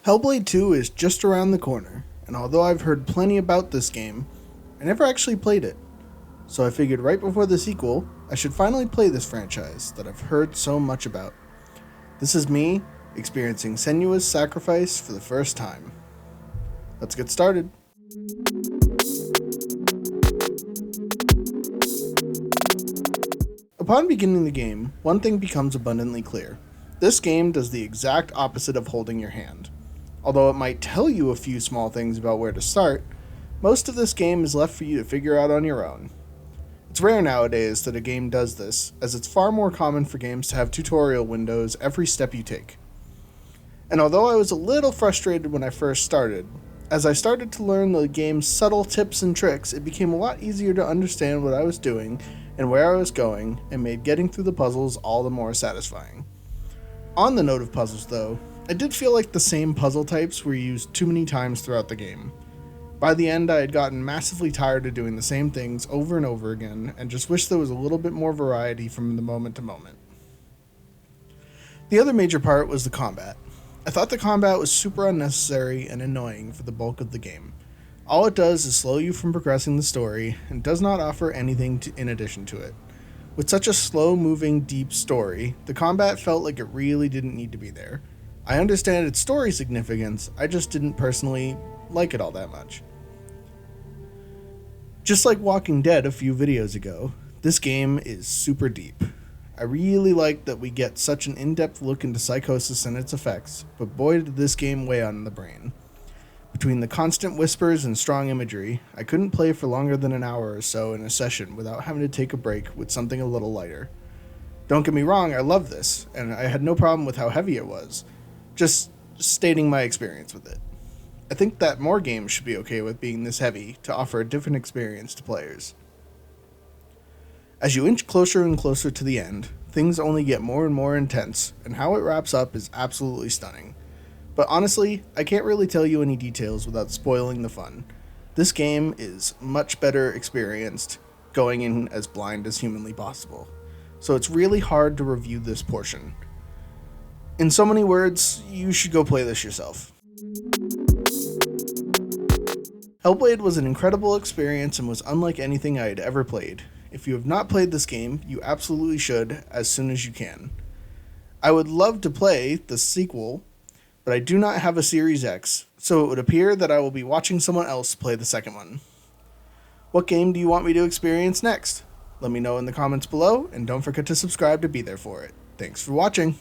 Hellblade 2 is just around the corner, and although I've heard plenty about this game, I never actually played it. So I figured right before the sequel, I should finally play this franchise that I've heard so much about. This is me experiencing SENUA'S sacrifice for the first time. Let's get started. Upon beginning the game, one thing becomes abundantly clear. This game does the exact opposite of holding your hand. Although it might tell you a few small things about where to start, most of this game is left for you to figure out on your own. It's rare nowadays that a game does this, as it's far more common for games to have tutorial windows every step you take. And although I was a little frustrated when I first started, as I started to learn the game's subtle tips and tricks, it became a lot easier to understand what I was doing and where I was going, and made getting through the puzzles all the more satisfying. On the note of puzzles though, I did feel like the same puzzle types were used too many times throughout the game. By the end, I had gotten massively tired of doing the same things over and over again, and just wished there was a little bit more variety from the moment to moment. The other major part was the combat. I thought the combat was super unnecessary and annoying for the bulk of the game. All it does is slow you from progressing the story, and does not offer anything in addition to it. With such a slow-moving, deep story, the combat felt like it really didn't need to be there. I understand its story significance, I just didn't personally like it all that much. Just like Walking Dead a few videos ago, this game is super deep. I really like that we get such an in-depth look into psychosis and its effects, but boy did this game weigh on the brain. Between the constant whispers and strong imagery, I couldn't play for longer than an hour or so in a session without having to take a break with something a little lighter. Don't get me wrong, I love this, and I had no problem with how heavy it was. Just stating my experience with it. I think that more games should be okay with being this heavy to offer a different experience to players. As you inch closer and closer to the end, things only get more and more intense, and how it wraps up is absolutely stunning. But honestly, I can't really tell you any details without spoiling the fun. This game is much better experienced going in as blind as humanly possible, so it's really hard to review this portion. In so many words, you should go play this yourself. Hellblade was an incredible experience and was unlike anything I had ever played. If you have not played this game, you absolutely should as soon as you can. I would love to play the sequel, but I do not have a Series X, so it would appear that I will be watching someone else play the second one. What game do you want me to experience next? Let me know in the comments below, and don't forget to subscribe to be there for it. Thanks for watching.